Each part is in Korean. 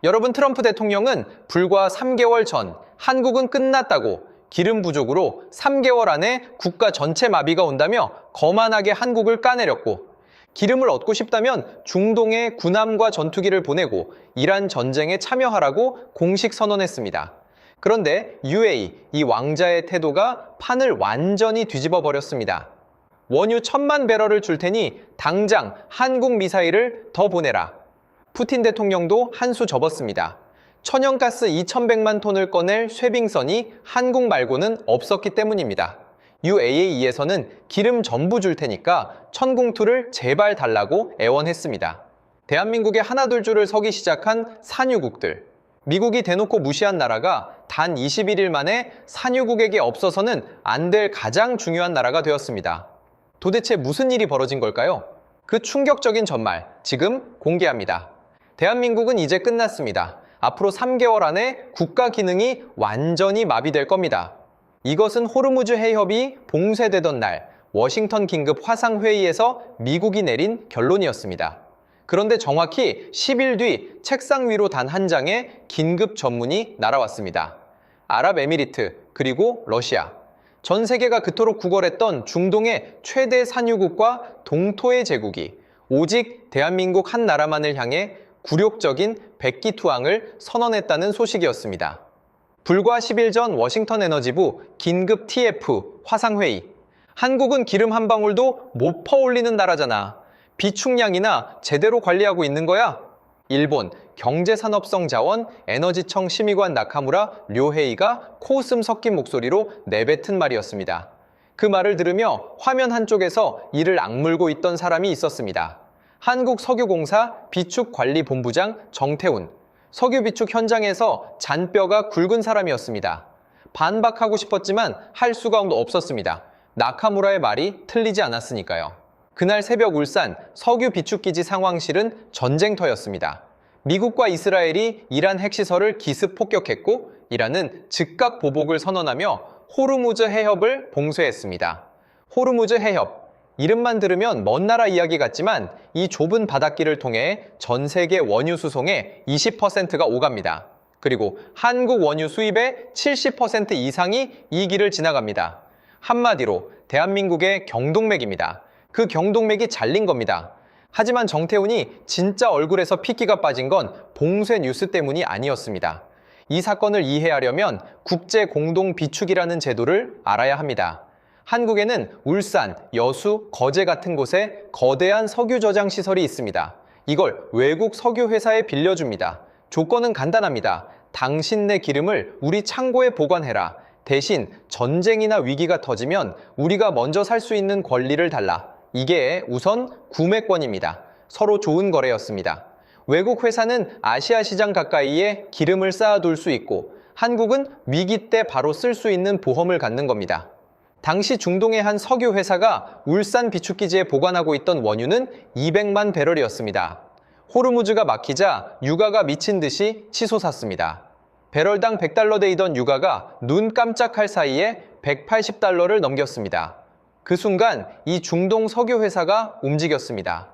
여러분, 트럼프 대통령은 불과 3개월 전 한국은 끝났다고 기름 부족으로 3개월 안에 국가 전체 마비가 온다며 거만하게 한국을 까내렸고, 기름을 얻고 싶다면 중동에 군함과 전투기를 보내고 이란 전쟁에 참여하라고 공식 선언했습니다. 그런데 UAE, 이 왕자의 태도가 판을 완전히 뒤집어 버렸습니다. 원유 1,000만 배럴을 줄 테니 당장 한국 미사일을 더 보내라. 푸틴 대통령도 한 수 접었습니다. 천연가스 2,100만 톤을 꺼낼 쇠빙선이 한국 말고는 없었기 때문입니다. UAE에서는 기름 전부 줄 테니까 천공투를 제발 달라고 애원했습니다. 대한민국에 하나둘 줄을 서기 시작한 산유국들. 미국이 대놓고 무시한 나라가 단 21일 만에 산유국에게 없어서는 안 될 가장 중요한 나라가 되었습니다. 도대체 무슨 일이 벌어진 걸까요? 그 충격적인 전말, 지금 공개합니다. 대한민국은 이제 끝났습니다. 앞으로 3개월 안에 국가 기능이 완전히 마비될 겁니다. 이것은 호르무즈 해협이 봉쇄되던 날 워싱턴 긴급 화상회의에서 미국이 내린 결론이었습니다. 그런데 정확히 10일 뒤 책상 위로 단 한 장의 긴급 전문이 날아왔습니다. 아랍에미리트, 그리고 러시아. 전 세계가 그토록 구걸했던 중동의 최대 산유국과 동토의 제국이 오직 대한민국 한 나라만을 향해 굴욕적인 백기투항을 선언했다는 소식이었습니다. 불과 10일 전 워싱턴 에너지부 긴급 TF 화상회의. 한국은 기름 한 방울도 못 퍼올리는 나라잖아. 비축량이나 제대로 관리하고 있는 거야? 일본 경제산업성자원 에너지청 심의관 나카무라 료헤이가 코웃음 섞인 목소리로 내뱉은 말이었습니다. 그 말을 들으며 화면 한쪽에서 이를 악물고 있던 사람이 있었습니다. 한국석유공사 비축관리본부장 정태훈. 석유 비축 현장에서 잔뼈가 굵은 사람이었습니다. 반박하고 싶었지만 할 수가 없었습니다. 나카무라의 말이 틀리지 않았으니까요. 그날 새벽 울산 석유 비축기지 상황실은 전쟁터였습니다. 미국과 이스라엘이 이란 핵시설을 기습 폭격했고, 이란은 즉각 보복을 선언하며 호르무즈 해협을 봉쇄했습니다. 호르무즈 해협. 이름만 들으면 먼 나라 이야기 같지만 이 좁은 바닷길을 통해 전 세계 원유 수송의 20%가 오갑니다. 그리고 한국 원유 수입의 70% 이상이 이 길을 지나갑니다. 한마디로 대한민국의 경동맥입니다. 그 경동맥이 잘린 겁니다. 하지만 정태훈이 진짜 얼굴에서 핏기가 빠진 건 봉쇄 뉴스 때문이 아니었습니다. 이 사건을 이해하려면 국제공동비축이라는 제도를 알아야 합니다. 한국에는 울산, 여수, 거제 같은 곳에 거대한 석유 저장 시설이 있습니다. 이걸 외국 석유회사에 빌려줍니다. 조건은 간단합니다. 당신네 기름을 우리 창고에 보관해라. 대신 전쟁이나 위기가 터지면 우리가 먼저 살 수 있는 권리를 달라. 이게 우선 구매권입니다. 서로 좋은 거래였습니다. 외국 회사는 아시아 시장 가까이에 기름을 쌓아둘 수 있고, 한국은 위기 때 바로 쓸 수 있는 보험을 갖는 겁니다. 당시 중동의 한 석유 회사가 울산 비축기지에 보관하고 있던 원유는 200만 배럴이었습니다. 호르무즈가 막히자 유가가 미친 듯이 치솟았습니다. 배럴당 100달러 대이던 유가가 눈 깜짝할 사이에 180달러를 넘겼습니다. 그 순간 이 중동 석유 회사가 움직였습니다.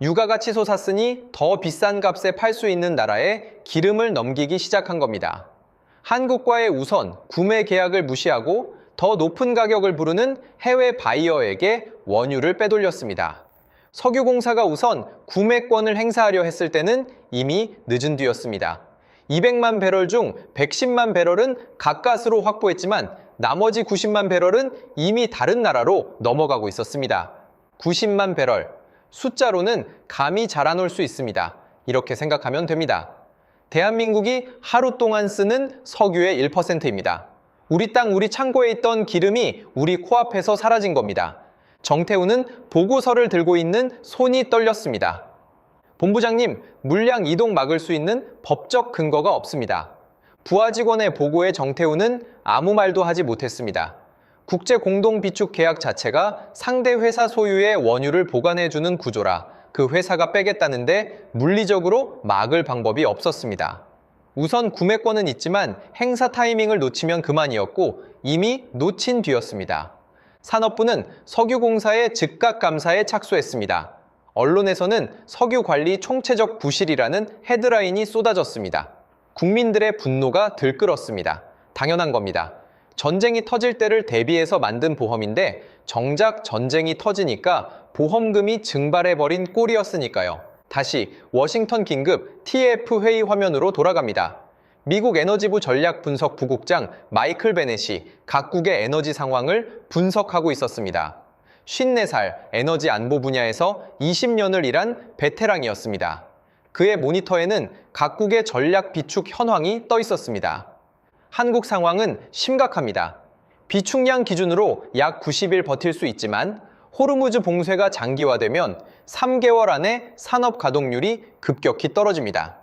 유가가 치솟았으니 더 비싼 값에 팔 수 있는 나라에 기름을 넘기기 시작한 겁니다. 한국과의 우선 구매 계약을 무시하고 더 높은 가격을 부르는 해외 바이어에게 원유를 빼돌렸습니다. 석유공사가 우선 구매권을 행사하려 했을 때는 이미 늦은 뒤였습니다. 200만 배럴 중 110만 배럴은 가까스로 확보했지만 나머지 90만 배럴은 이미 다른 나라로 넘어가고 있었습니다. 90만 배럴, 숫자로는 감히 자라놓을 수 있습니다. 이렇게 생각하면 됩니다. 대한민국이 하루 동안 쓰는 석유의 1%입니다. 우리 땅, 우리 창고에 있던 기름이 우리 코앞에서 사라진 겁니다. 정태훈은 보고서를 들고 있는 손이 떨렸습니다. 본부장님, 물량 이동 막을 수 있는 법적 근거가 없습니다. 부하 직원의 보고에 정태훈은 아무 말도 하지 못했습니다. 국제공동비축 계약 자체가 상대 회사 소유의 원유를 보관해주는 구조라 그 회사가 빼겠다는데 물리적으로 막을 방법이 없었습니다. 우선 구매권은 있지만 행사 타이밍을 놓치면 그만이었고 이미 놓친 뒤였습니다. 산업부는 석유공사의 즉각 감사에 착수했습니다. 언론에서는 석유 관리 총체적 부실이라는 헤드라인이 쏟아졌습니다. 국민들의 분노가 들끓었습니다. 당연한 겁니다. 전쟁이 터질 때를 대비해서 만든 보험인데 정작 전쟁이 터지니까 보험금이 증발해버린 꼴이었으니까요. 다시 워싱턴 긴급 TF 회의 화면으로 돌아갑니다. 미국 에너지부 전략분석부국장 마이클 베넷이 각국의 에너지 상황을 분석하고 있었습니다. 54살 에너지 안보 분야에서 20년을 일한 베테랑이었습니다. 그의 모니터에는 각국의 전략 비축 현황이 떠 있었습니다. 한국 상황은 심각합니다. 비축량 기준으로 약 90일 버틸 수 있지만 호르무즈 봉쇄가 장기화되면 3개월 안에 산업 가동률이 급격히 떨어집니다.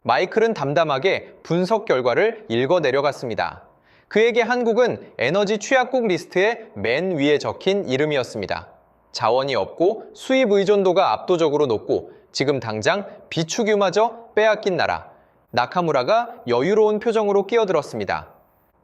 마이클은 담담하게 분석 결과를 읽어 내려갔습니다. 그에게 한국은 에너지 취약국 리스트의 맨 위에 적힌 이름이었습니다. 자원이 없고 수입 의존도가 압도적으로 높고 지금 당장 비축유마저 빼앗긴 나라. 나카무라가 여유로운 표정으로 끼어들었습니다.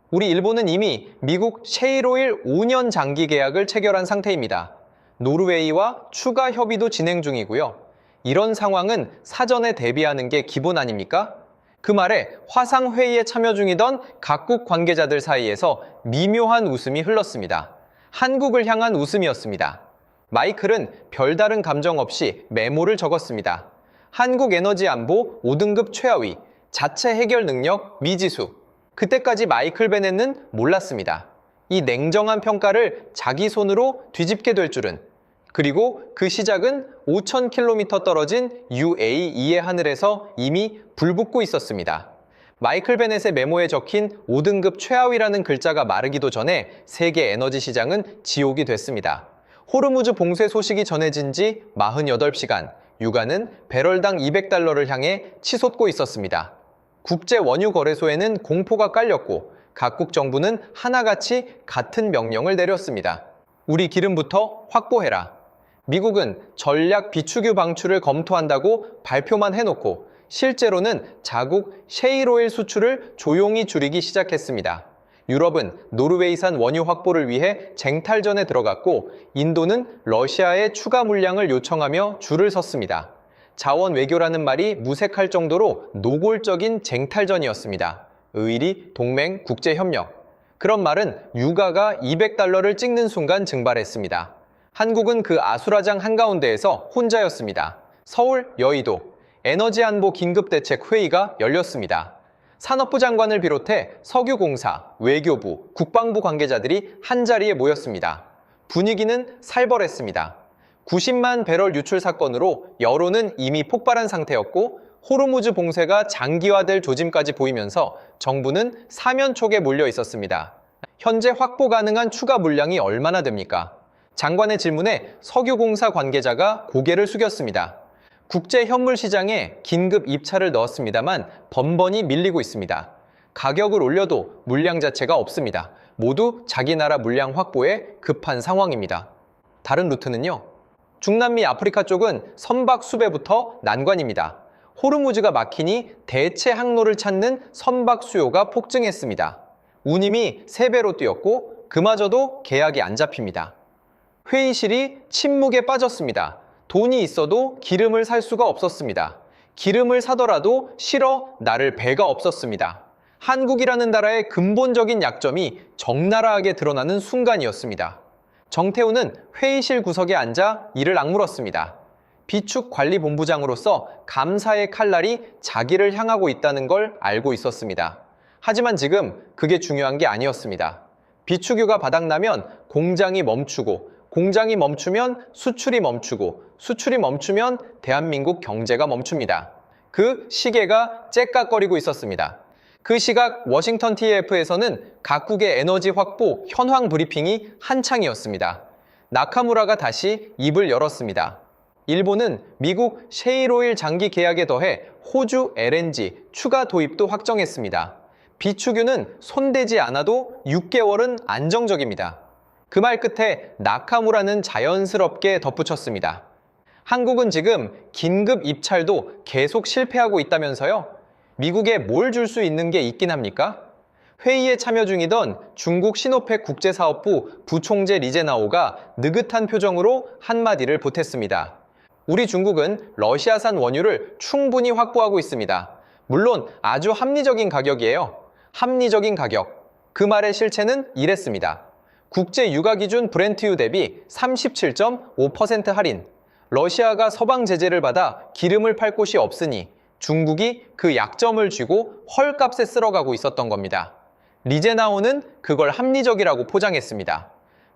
우리 일본은 이미 미국 셰일오일 5년 장기 계약을 체결한 상태입니다. 노르웨이와 추가 협의도 진행 중이고요. 이런 상황은 사전에 대비하는 게 기본 아닙니까? 그 말에 화상회의에 참여 중이던 각국 관계자들 사이에서 미묘한 웃음이 흘렀습니다. 한국을 향한 웃음이었습니다. 마이클은 별다른 감정 없이 메모를 적었습니다. 한국 에너지 안보 5등급 최하위, 자체 해결 능력 미지수. 그때까지 마이클 베넷은 몰랐습니다. 이 냉정한 평가를 자기 손으로 뒤집게 될 줄은. 그리고 그 시작은 5,000km 떨어진 UAE의 하늘에서 이미 불붙고 있었습니다. 마이클 베넷의 메모에 적힌 5등급 최하위라는 글자가 마르기도 전에 세계 에너지 시장은 지옥이 됐습니다. 호르무즈 봉쇄 소식이 전해진 지 48시간, 유가는 배럴당 200달러를 향해 치솟고 있었습니다. 국제 원유 거래소에는 공포가 깔렸고 각국 정부는 하나같이 같은 명령을 내렸습니다. 우리 기름부터 확보해라. 미국은 전략 비축유 방출을 검토한다고 발표만 해놓고 실제로는 자국 셰일오일 수출을 조용히 줄이기 시작했습니다. 유럽은 노르웨이산 원유 확보를 위해 쟁탈전에 들어갔고 인도는 러시아의 추가 물량을 요청하며 줄을 섰습니다. 자원 외교라는 말이 무색할 정도로 노골적인 쟁탈전이었습니다. 의리, 동맹, 국제협력. 그런 말은 유가가 200달러를 찍는 순간 증발했습니다. 한국은 그 아수라장 한가운데에서 혼자였습니다. 서울, 여의도, 에너지안보 긴급대책회의가 열렸습니다. 산업부 장관을 비롯해 석유공사, 외교부, 국방부 관계자들이 한자리에 모였습니다. 분위기는 살벌했습니다. 90만 배럴 유출 사건으로 여론은 이미 폭발한 상태였고 호르무즈 봉쇄가 장기화될 조짐까지 보이면서 정부는 사면촉에 몰려 있었습니다. 현재 확보 가능한 추가 물량이 얼마나 됩니까? 장관의 질문에 석유공사 관계자가 고개를 숙였습니다. 국제 현물 시장에 긴급 입찰을 넣었습니다만 번번이 밀리고 있습니다. 가격을 올려도 물량 자체가 없습니다. 모두 자기 나라 물량 확보에 급한 상황입니다. 다른 루트는요? 중남미 아프리카 쪽은 선박 수배부터 난관입니다. 호르무즈가 막히니 대체 항로를 찾는 선박 수요가 폭증했습니다. 운임이 3배로 뛰었고 그마저도 계약이 안 잡힙니다. 회의실이 침묵에 빠졌습니다. 돈이 있어도 기름을 살 수가 없었습니다. 기름을 사더라도 실어 나를 배가 없었습니다. 한국이라는 나라의 근본적인 약점이 적나라하게 드러나는 순간이었습니다. 정태우는 회의실 구석에 앉아 이를 악물었습니다. 비축관리본부장으로서 감사의 칼날이 자기를 향하고 있다는 걸 알고 있었습니다. 하지만 지금 그게 중요한 게 아니었습니다. 비축유가 바닥나면 공장이 멈추고 공장이 멈추면 수출이 멈추고 수출이 멈추면 대한민국 경제가 멈춥니다. 그 시계가 째깍거리고 있었습니다. 그 시각 워싱턴 TF에서는 각국의 에너지 확보 현황 브리핑이 한창이었습니다. 나카무라가 다시 입을 열었습니다. 일본은 미국 셰일오일 장기 계약에 더해 호주 LNG 추가 도입도 확정했습니다. 비축유는 손대지 않아도 6개월은 안정적입니다. 그 말 끝에 나카무라는 자연스럽게 덧붙였습니다. 한국은 지금 긴급 입찰도 계속 실패하고 있다면서요? 미국에 뭘 줄 수 있는 게 있긴 합니까? 회의에 참여 중이던 중국 시노펙 국제사업부 부총재 리제나오가 느긋한 표정으로 한마디를 보탰습니다. 우리 중국은 러시아산 원유를 충분히 확보하고 있습니다. 물론 아주 합리적인 가격이에요. 합리적인 가격. 그 말의 실체는 이랬습니다. 국제 유가 기준 브렌트유 대비 37.5% 할인. 러시아가 서방 제재를 받아 기름을 팔 곳이 없으니 중국이 그 약점을 쥐고 헐값에 쓸어가고 있었던 겁니다. 리제나오는 그걸 합리적이라고 포장했습니다.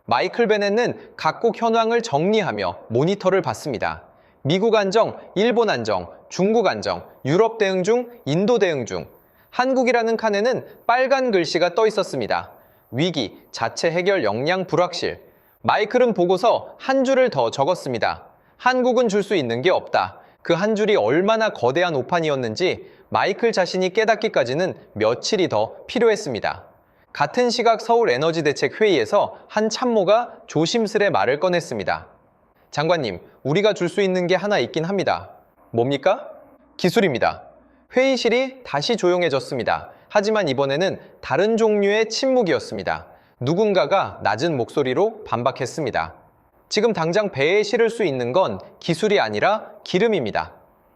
마이클 베넷은 각국 현황을 정리하며 모니터를 봤습니다. 미국 안정, 일본 안정, 중국 안정, 유럽 대응 중, 인도 대응 중. 한국이라는 칸에는 빨간 글씨가 떠 있었습니다. 위기, 자체 해결 역량 불확실. 마이클은 보고서 한 줄을 더 적었습니다. 한국은 줄 수 있는 게 없다. 그 한 줄이 얼마나 거대한 오판이었는지 마이클 자신이 깨닫기까지는 며칠이 더 필요했습니다. 같은 시각 서울에너지대책회의에서 한 참모가 조심스레 말을 꺼냈습니다. 장관님, 우리가 줄 수 있는 게 하나 있긴 합니다. 뭡니까? 기술입니다. 회의실이 다시 조용해졌습니다. 하지만 이번에는 다른 종류의 침묵이었습니다. 누군가가 낮은 목소리로 반박했습니다. 지금 당장 배에 실을 수 있는 건 기술이 아니라 기름입니다.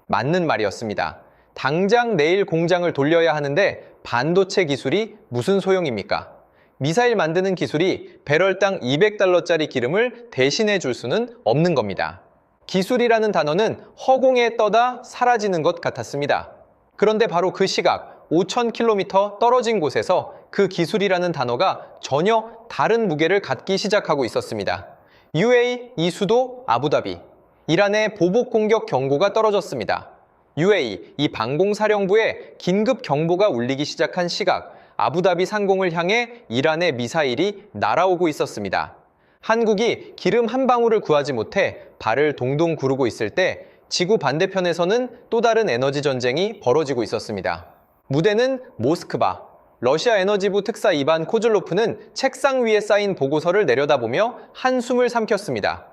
맞는 말이었습니다. 당장 내일 공장을 돌려야 하는데 반도체 기술이 무슨 소용입니까? 미사일 만드는 기술이 배럴당 200달러짜리 기름을 대신해 줄 수는 없는 겁니다. 기술이라는 단어는 허공에 떠다 사라지는 것 같았습니다. 그런데 바로 그 시각 5,000km 떨어진 곳에서 그 기술이라는 단어가 전혀 다른 무게를 갖기 시작하고 있었습니다. UAE 이 수도 아부다비. 이란의 보복 공격 경고가 떨어졌습니다. UAE 이 방공사령부에 긴급 경보가 울리기 시작한 시각 아부다비 상공을 향해 이란의 미사일이 날아오고 있었습니다. 한국이 기름 한 방울을 구하지 못해 발을 동동 구르고 있을 때 지구 반대편에서는 또 다른 에너지 전쟁이 벌어지고 있었습니다. 무대는 모스크바. 러시아 에너지부 특사 이반 코즐로프는 책상 위에 쌓인 보고서를 내려다보며 한숨을 삼켰습니다.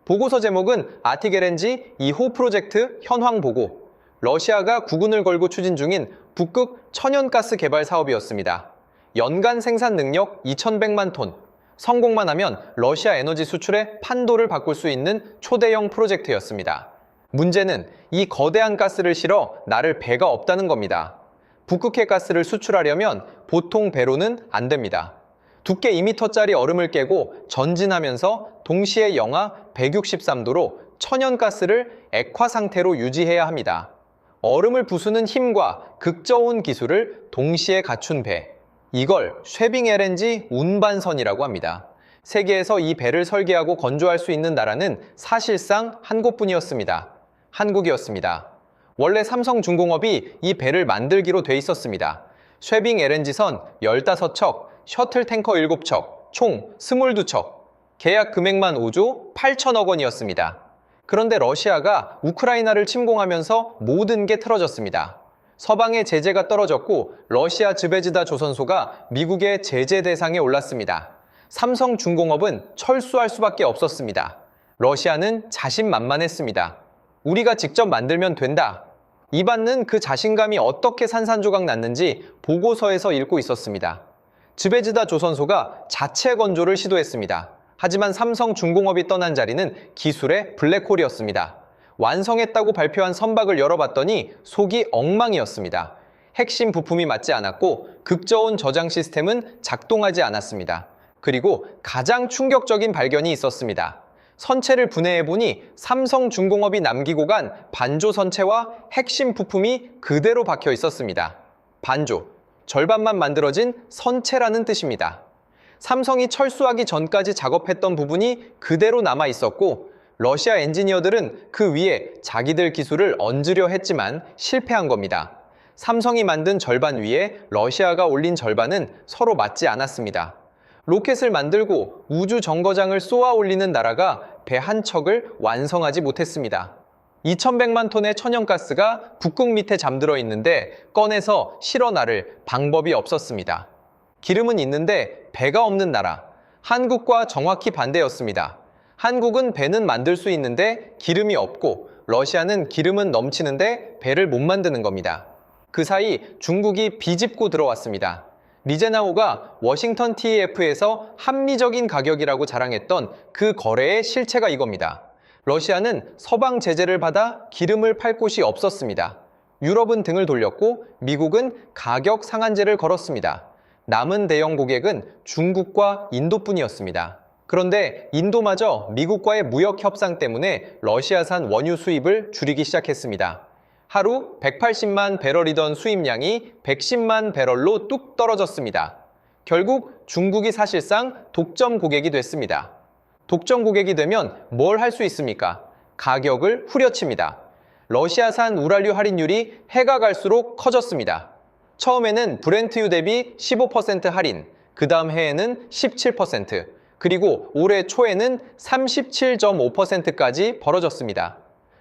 보고서 제목은 아틱 LNG 2호 프로젝트 현황 보고. 러시아가 국운을 걸고 추진 중인 북극 천연가스 개발 사업이었습니다. 연간 생산 능력 2,100만 톤. 성공만 하면 러시아 에너지 수출의 판도를 바꿀 수 있는 초대형 프로젝트였습니다. 문제는 이 거대한 가스를 실어 나를 배가 없다는 겁니다. 북극해 가스를 수출하려면 보통 배로는 안 됩니다. 두께 2m짜리 얼음을 깨고 전진하면서 동시에 영하 163도로 천연가스를 액화 상태로 유지해야 합니다. 얼음을 부수는 힘과 극저온 기술을 동시에 갖춘 배. 이걸 쉐빙 LNG 운반선이라고 합니다. 세계에서 이 배를 설계하고 건조할 수 있는 나라는 사실상 한 곳뿐이었습니다. 한국이었습니다. 원래 삼성중공업이 이 배를 만들기로 돼 있었습니다. 쉐빙 LNG선 15척, 셔틀 탱커 7척, 총 22척. 계약 금액만 5조 8천억 원이었습니다. 그런데 러시아가 우크라이나를 침공하면서 모든 게 틀어졌습니다. 서방의 제재가 떨어졌고 러시아 즈베즈다 조선소가 미국의 제재 대상에 올랐습니다. 삼성중공업은 철수할 수밖에 없었습니다. 러시아는 자신만만했습니다. 우리가 직접 만들면 된다. 이반는 그 자신감이 어떻게 산산조각 났는지 보고서에서 읽고 있었습니다. 즈베즈다 조선소가 자체 건조를 시도했습니다. 하지만 삼성중공업이 떠난 자리는 기술의 블랙홀이었습니다. 완성했다고 발표한 선박을 열어봤더니 속이 엉망이었습니다. 핵심 부품이 맞지 않았고 극저온 저장 시스템은 작동하지 않았습니다. 그리고 가장 충격적인 발견이 있었습니다. 선체를 분해해보니 삼성중공업이 남기고 간 반조 선체와 핵심 부품이 그대로 박혀 있었습니다. 반조, 절반만 만들어진 선체라는 뜻입니다. 삼성이 철수하기 전까지 작업했던 부분이 그대로 남아 있었고 러시아 엔지니어들은 그 위에 자기들 기술을 얹으려 했지만 실패한 겁니다. 삼성이 만든 절반 위에 러시아가 올린 절반은 서로 맞지 않았습니다. 로켓을 만들고 우주 정거장을 쏘아 올리는 나라가 배 한 척을 완성하지 못했습니다. 2,100만 톤의 천연가스가 북극 밑에 잠들어 있는데 꺼내서 실어 나를 방법이 없었습니다. 기름은 있는데 배가 없는 나라. 한국과 정확히 반대였습니다. 한국은 배는 만들 수 있는데 기름이 없고 러시아는 기름은 넘치는데 배를 못 만드는 겁니다. 그 사이 중국이 비집고 들어왔습니다. 리제나오가 워싱턴 TEF에서 합리적인 가격이라고 자랑했던 그 거래의 실체가 이겁니다. 러시아는 서방 제재를 받아 기름을 팔 곳이 없었습니다. 유럽은 등을 돌렸고 미국은 가격 상한제를 걸었습니다. 남은 대형 고객은 중국과 인도뿐이었습니다. 그런데 인도마저 미국과의 무역 협상 때문에 러시아산 원유 수입을 줄이기 시작했습니다. 하루 180만 배럴이던 수입량이 110만 배럴로 뚝 떨어졌습니다. 결국 중국이 사실상 독점 고객이 됐습니다. 독점 고객이 되면 뭘 할 수 있습니까? 가격을 후려칩니다. 러시아산 우랄유 할인율이 해가 갈수록 커졌습니다. 처음에는 브렌트유 대비 15% 할인, 그 다음 해에는 17%, 그리고 올해 초에는 37.5%까지 벌어졌습니다.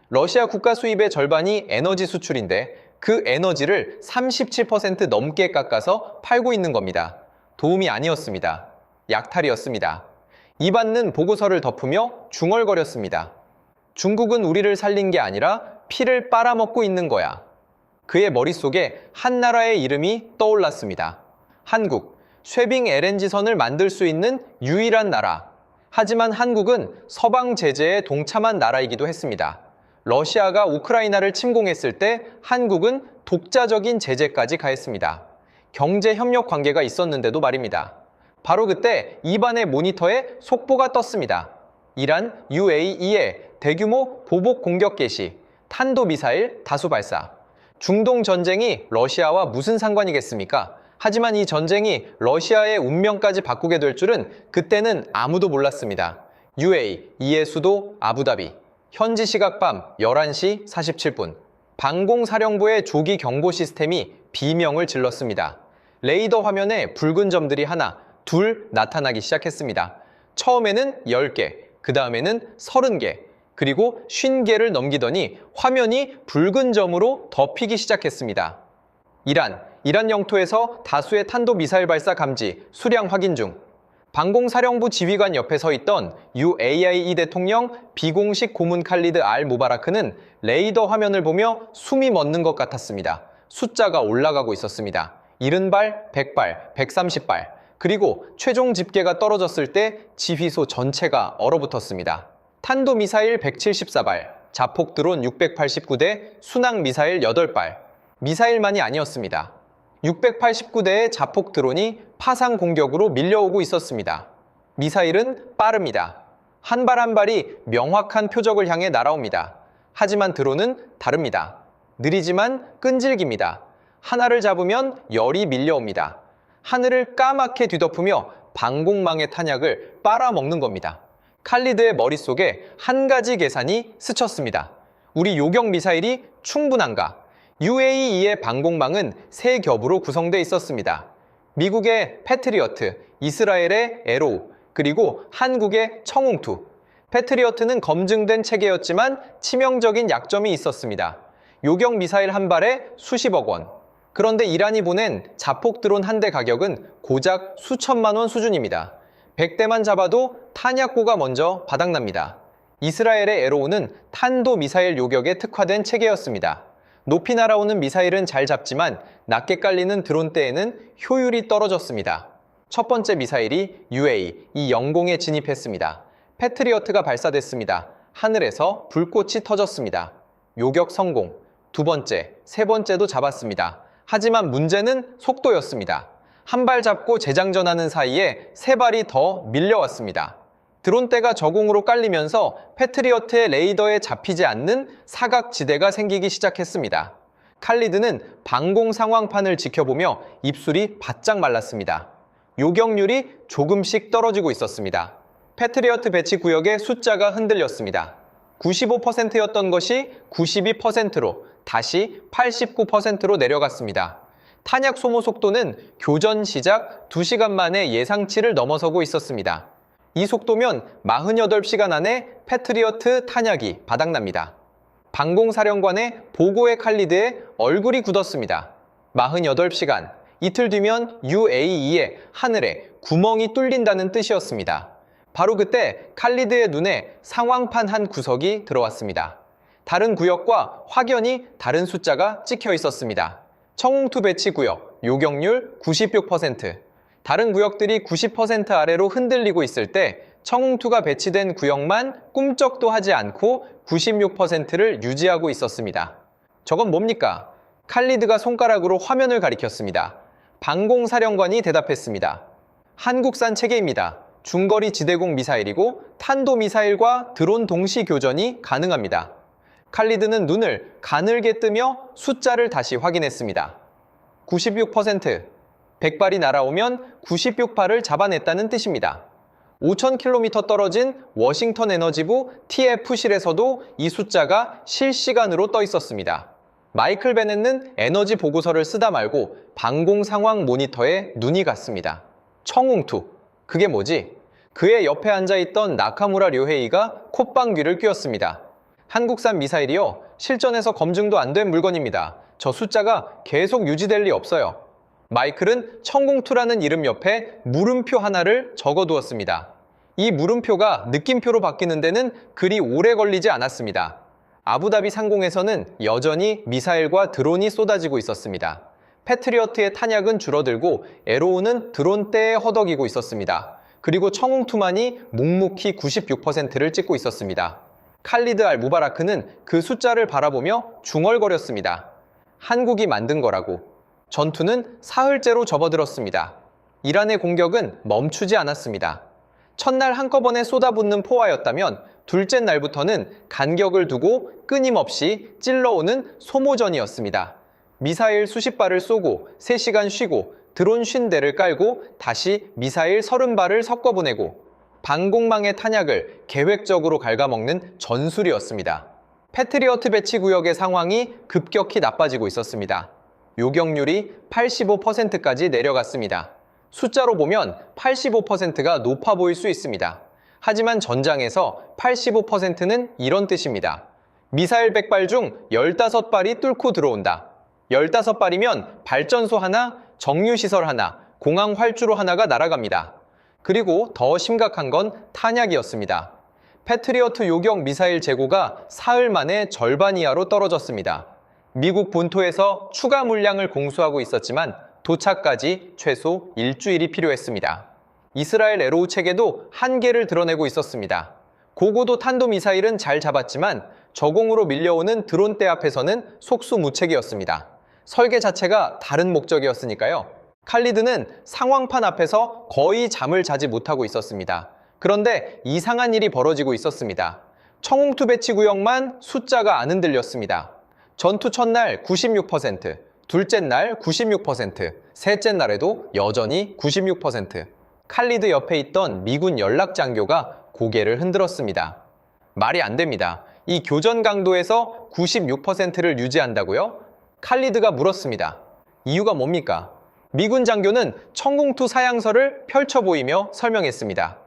러시아 국가 수입의 절반이 에너지 수출인데 그 에너지를 37% 넘게 깎아서 팔고 있는 겁니다. 도움이 아니었습니다. 약탈이었습니다. 이 받는 보고서를 덮으며 중얼거렸습니다. 중국은 우리를 살린 게 아니라 피를 빨아먹고 있는 거야. 그의 머릿속에 한 나라의 이름이 떠올랐습니다. 한국, 쉐빙 LNG선을 만들 수 있는 유일한 나라. 하지만 한국은 서방 제재에 동참한 나라이기도 했습니다. 러시아가 우크라이나를 침공했을 때 한국은 독자적인 제재까지 가했습니다. 경제 협력 관계가 있었는데도 말입니다. 바로 그때 이반의 모니터에 속보가 떴습니다. 이란 UAE의 대규모 보복 공격 개시, 탄도미사일 다수 발사. 중동 전쟁이 러시아와 무슨 상관이겠습니까? 하지만 이 전쟁이 러시아의 운명까지 바꾸게 될 줄은 그때는 아무도 몰랐습니다. UAE의 수도 아부다비. 현지 시각 밤 11시 47분. 방공사령부의 조기 경보 시스템이 비명을 질렀습니다. 레이더 화면에 붉은 점들이 하나, 둘 나타나기 시작했습니다. 처음에는 10개, 그 다음에는 30개, 그리고 50개를 넘기더니 화면이 붉은 점으로 덮이기 시작했습니다. 이란 영토에서 다수의 탄도미사일 발사 감지, 수량 확인 중. 방공사령부 지휘관 옆에 서 있던 UAE 대통령 비공식 고문 칼리드 알 무바라크는 레이더 화면을 보며 숨이 멎는 것 같았습니다. 숫자가 올라가고 있었습니다. 70발, 100발, 130발, 그리고 최종 집계가 떨어졌을 때 지휘소 전체가 얼어붙었습니다. 탄도미사일 174발, 자폭 드론 689대, 순항 미사일 8발. 미사일만이 아니었습니다. 689대의 자폭 드론이 파상 공격으로 밀려오고 있었습니다. 미사일은 빠릅니다. 한 발 한 발이 명확한 표적을 향해 날아옵니다. 하지만 드론은 다릅니다. 느리지만 끈질깁니다. 하나를 잡으면 열이 밀려옵니다. 하늘을 까맣게 뒤덮으며 방공망의 탄약을 빨아먹는 겁니다. 칼리드의 머릿속에 한 가지 계산이 스쳤습니다. 우리 요격 미사일이 충분한가? UAE의 방공망은 세 겹으로 구성되어 있었습니다. 미국의 패트리어트, 이스라엘의 에로우, 그리고 한국의 청웅2. 패트리어트는 검증된 체계였지만 치명적인 약점이 있었습니다. 요격 미사일 한 발에 수십억 원. 그런데 이란이 보낸 자폭 드론 한 대 가격은 고작 수천만 원 수준입니다. 100대만 잡아도 탄약고가 먼저 바닥납니다. 이스라엘의 에로우는 탄도 미사일 요격에 특화된 체계였습니다. 높이 날아오는 미사일은 잘 잡지만 낮게 깔리는 드론대에는 효율이 떨어졌습니다. 첫 번째 미사일이 UAE 영공에 진입했습니다. 패트리어트가 발사됐습니다. 하늘에서 불꽃이 터졌습니다. 요격 성공. 두 번째, 세 번째도 잡았습니다. 하지만 문제는 속도였습니다. 한 발 잡고 재장전하는 사이에 세 발이 더 밀려왔습니다. 드론대가 저공으로 깔리면서 패트리어트의 레이더에 잡히지 않는 사각지대가 생기기 시작했습니다. 칼리드는 방공 상황판을 지켜보며 입술이 바짝 말랐습니다. 요격률이 조금씩 떨어지고 있었습니다. 패트리어트 배치 구역의 숫자가 흔들렸습니다. 95%였던 것이 92%로 다시 89%로 내려갔습니다. 탄약 소모 속도는 교전 시작 2시간 만에 예상치를 넘어서고 있었습니다. 이 속도면 48시간 안에 패트리어트 탄약이 바닥납니다. 방공사령관의 보고의 칼리드에 얼굴이 굳었습니다. 48시간, 이틀 뒤면 UAE의 하늘에 구멍이 뚫린다는 뜻이었습니다. 바로 그때 칼리드의 눈에 상황판 한 구석이 들어왔습니다. 다른 구역과 확연히 다른 숫자가 찍혀 있었습니다. 청웅2 배치 구역, 요격률 96%. 다른 구역들이 90% 아래로 흔들리고 있을 때 청웅2가 배치된 구역만 꿈쩍도 하지 않고 96%를 유지하고 있었습니다. 저건 뭡니까? 칼리드가 손가락으로 화면을 가리켰습니다. 방공사령관이 대답했습니다. 한국산 체계입니다. 중거리 지대공 미사일이고 탄도미사일과 드론 동시 교전이 가능합니다. 칼리드는 눈을 가늘게 뜨며 숫자를 다시 확인했습니다. 96%, 100발이 날아오면 96발을 잡아냈다는 뜻입니다. 5,000km 떨어진 워싱턴 에너지부 TF실에서도 이 숫자가 실시간으로 떠 있었습니다. 마이클 베넷은 에너지 보고서를 쓰다 말고 방공 상황 모니터에 눈이 갔습니다. 청웅2, 그게 뭐지? 그의 옆에 앉아있던 나카무라 료헤이가 콧방귀를 뀌었습니다. 한국산 미사일이요, 실전에서 검증도 안 된 물건입니다. 저 숫자가 계속 유지될 리 없어요. 마이클은 청궁2라는 이름 옆에 물음표 하나를 적어두었습니다. 이 물음표가 느낌표로 바뀌는 데는 그리 오래 걸리지 않았습니다. 아부다비 상공에서는 여전히 미사일과 드론이 쏟아지고 있었습니다. 패트리어트의 탄약은 줄어들고 에로우는 드론대에 허덕이고 있었습니다. 그리고 청웅2만이 묵묵히 96%를 찍고 있었습니다. 칼리드 알 무바라크는 그 숫자를 바라보며 중얼거렸습니다. 한국이 만든 거라고. 전투는 사흘째로 접어들었습니다. 이란의 공격은 멈추지 않았습니다. 첫날 한꺼번에 쏟아붓는 포화였다면 둘째 날부터는 간격을 두고 끊임없이 찔러오는 소모전이었습니다. 미사일 수십 발을 쏘고 3시간 쉬고 드론 50대를 깔고 다시 미사일 30발을 섞어 보내고 방공망의 탄약을 계획적으로 갉아먹는 전술이었습니다. 패트리어트 배치 구역의 상황이 급격히 나빠지고 있었습니다. 요격률이 85%까지 내려갔습니다. 숫자로 보면 85%가 높아 보일 수 있습니다. 하지만 전장에서 85%는 이런 뜻입니다. 미사일 100발 중 15발이 뚫고 들어온다. 15발이면 발전소 하나, 정유시설 하나, 공항 활주로 하나가 날아갑니다. 그리고 더 심각한 건 탄약이었습니다. 패트리어트 요격 미사일 재고가 사흘 만에 절반 이하로 떨어졌습니다. 미국 본토에서 추가 물량을 공수하고 있었지만 도착까지 최소 일주일이 필요했습니다. 이스라엘 에로우 체계도 한계를 드러내고 있었습니다. 고고도 탄도미사일은 잘 잡았지만 저공으로 밀려오는 드론대 앞에서는 속수무책이었습니다. 설계 자체가 다른 목적이었으니까요. 칼리드는 상황판 앞에서 거의 잠을 자지 못하고 있었습니다. 그런데 이상한 일이 벌어지고 있었습니다. 청웅2 배치 구역만 숫자가 안 흔들렸습니다. 전투 첫날 96%, 둘째 날 96%, 셋째 날에도 여전히 96%. 칼리드 옆에 있던 미군 연락장교가 고개를 흔들었습니다. 말이 안 됩니다. 이 교전 강도에서 96%를 유지한다고요? 칼리드가 물었습니다. 이유가 뭡니까? 미군 장교는 청궁2 사양서를 펼쳐 보이며 설명했습니다.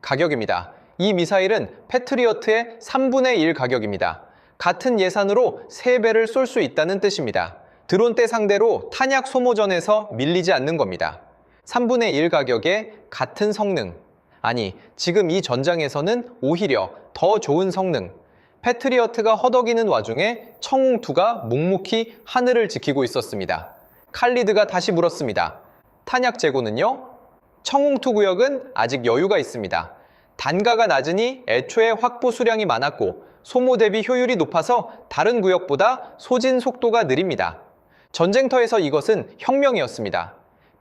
가격입니다. 이 미사일은 패트리어트의 3분의 1 가격입니다. 같은 예산으로 3배를 쏠 수 있다는 뜻입니다. 드론대 상대로 탄약 소모전에서 밀리지 않는 겁니다. 3분의 1 가격에 같은 성능. 아니, 지금 이 전장에서는 오히려 더 좋은 성능. 패트리어트가 허덕이는 와중에 청웅2가 묵묵히 하늘을 지키고 있었습니다. 칼리드가 다시 물었습니다. 탄약 재고는요? 청웅2 구역은 아직 여유가 있습니다. 단가가 낮으니 애초에 확보 수량이 많았고 소모 대비 효율이 높아서 다른 구역보다 소진 속도가 느립니다. 전쟁터에서 이것은 혁명이었습니다.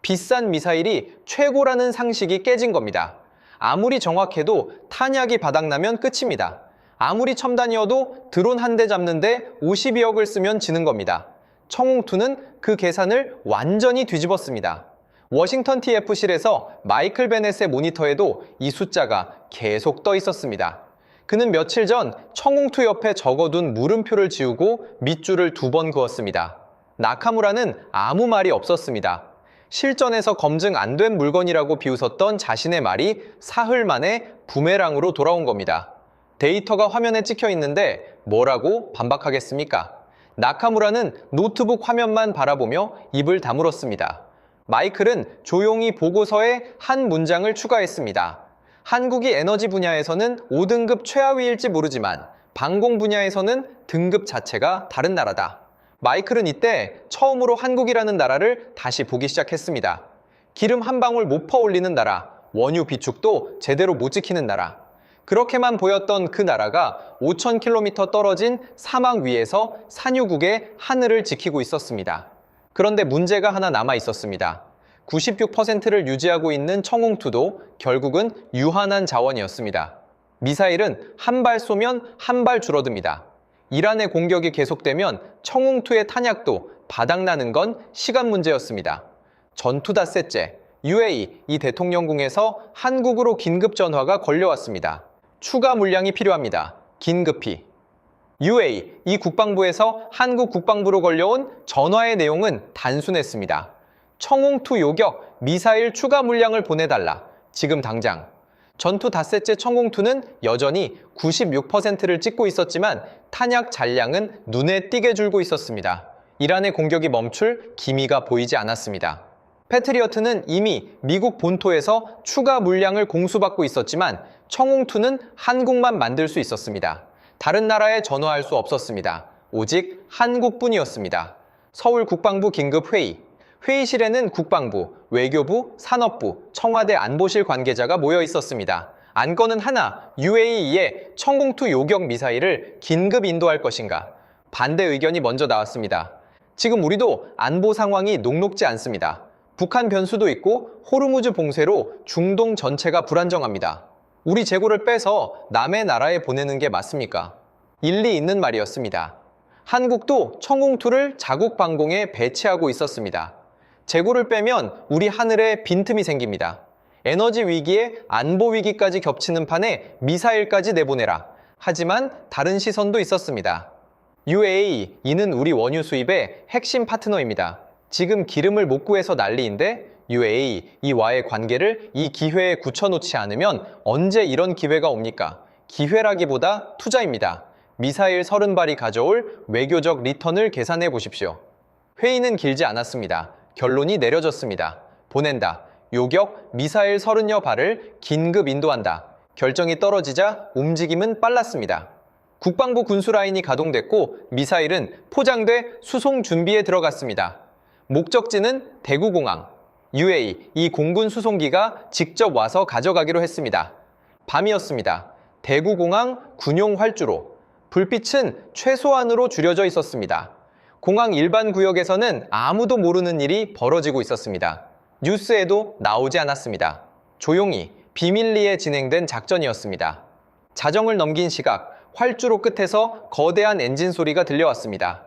비싼 미사일이 최고라는 상식이 깨진 겁니다. 아무리 정확해도 탄약이 바닥나면 끝입니다. 아무리 첨단이어도 드론 한 대 잡는데 52억을 쓰면 지는 겁니다. 청웅2는 그 계산을 완전히 뒤집었습니다. 워싱턴 TF실에서 마이클 베넷의 모니터에도 이 숫자가 계속 떠 있었습니다. 그는 며칠 전 청웅2 옆에 적어둔 물음표를 지우고 밑줄을 2번 그었습니다. 나카무라는 아무 말이 없었습니다. 실전에서 검증 안 된 물건이라고 비웃었던 자신의 말이 사흘 만에 부메랑으로 돌아온 겁니다. 데이터가 화면에 찍혀 있는데 뭐라고 반박하겠습니까? 나카무라는 노트북 화면만 바라보며 입을 다물었습니다. 마이클은 조용히 보고서에 한 문장을 추가했습니다. 한국이 에너지 분야에서는 5등급 최하위일지 모르지만 방공 분야에서는 등급 자체가 다른 나라다. 마이클은 이때 처음으로 한국이라는 나라를 다시 보기 시작했습니다. 기름 한 방울 못 퍼올리는 나라, 원유 비축도 제대로 못 지키는 나라. 그렇게만 보였던 그 나라가 5,000km 떨어진 사막 위에서 산유국의 하늘을 지키고 있었습니다. 그런데 문제가 하나 남아 있었습니다. 96%를 유지하고 있는 청홍투도 결국은 유한한 자원이었습니다. 미사일은 한 발 쏘면 한 발 줄어듭니다. 이란의 공격이 계속되면 청홍투의 탄약도 바닥나는 건 시간 문제였습니다. 전투 닷새째, UAE 이 대통령궁에서 한국으로 긴급 전화가 걸려왔습니다. 추가 물량이 필요합니다. 긴급히. UAE 이 국방부에서 한국 국방부로 걸려온 전화의 내용은 단순했습니다. 청홍투 요격 미사일 추가 물량을 보내달라. 지금 당장. 전투 닷새째 청홍투는 여전히 96%를 찍고 있었지만 탄약 잔량은 눈에 띄게 줄고 있었습니다. 이란의 공격이 멈출 기미가 보이지 않았습니다. 패트리어트는 이미 미국 본토에서 추가 물량을 공수받고 있었지만 청홍투는 한국만 만들 수 있었습니다. 다른 나라에 전화할 수 없었습니다. 오직 한국뿐이었습니다. 서울 국방부 긴급회의. 회의실에는 국방부, 외교부, 산업부, 청와대 안보실 관계자가 모여 있었습니다. 안건은 하나, UAE의 청홍투 요격 미사일을 긴급 인도할 것인가. 반대 의견이 먼저 나왔습니다. 지금 우리도 안보 상황이 녹록지 않습니다. 북한 변수도 있고 호르무즈 봉쇄로 중동 전체가 불안정합니다. 우리 재고를 빼서 남의 나라에 보내는 게 맞습니까? 일리 있는 말이었습니다. 한국도 청홍투를 자국 방공에 배치하고 있었습니다. 재고를 빼면 우리 하늘에 빈틈이 생깁니다. 에너지 위기에 안보 위기까지 겹치는 판에 미사일까지 내보내라. 하지만 다른 시선도 있었습니다. UAE, 이는 우리 원유 수입의 핵심 파트너입니다. 지금 기름을 못 구해서 난리인데 UAE, 이와의 관계를 이 기회에 굳혀놓지 않으면 언제 이런 기회가 옵니까? 기회라기보다 투자입니다. 미사일 30발이 가져올 외교적 리턴을 계산해 보십시오. 회의는 길지 않았습니다. 결론이 내려졌습니다. 보낸다. 요격 미사일 30여 발을 긴급 인도한다. 결정이 떨어지자 움직임은 빨랐습니다. 국방부 군수라인이 가동됐고 미사일은 포장돼 수송 준비에 들어갔습니다. 목적지는 대구공항. UAE 이 공군 수송기가 직접 와서 가져가기로 했습니다. 밤이었습니다. 대구공항 군용 활주로. 불빛은 최소한으로 줄여져 있었습니다. 공항 일반 구역에서는 아무도 모르는 일이 벌어지고 있었습니다. 뉴스에도 나오지 않았습니다. 조용히 비밀리에 진행된 작전이었습니다. 자정을 넘긴 시각, 활주로 끝에서 거대한 엔진 소리가 들려왔습니다.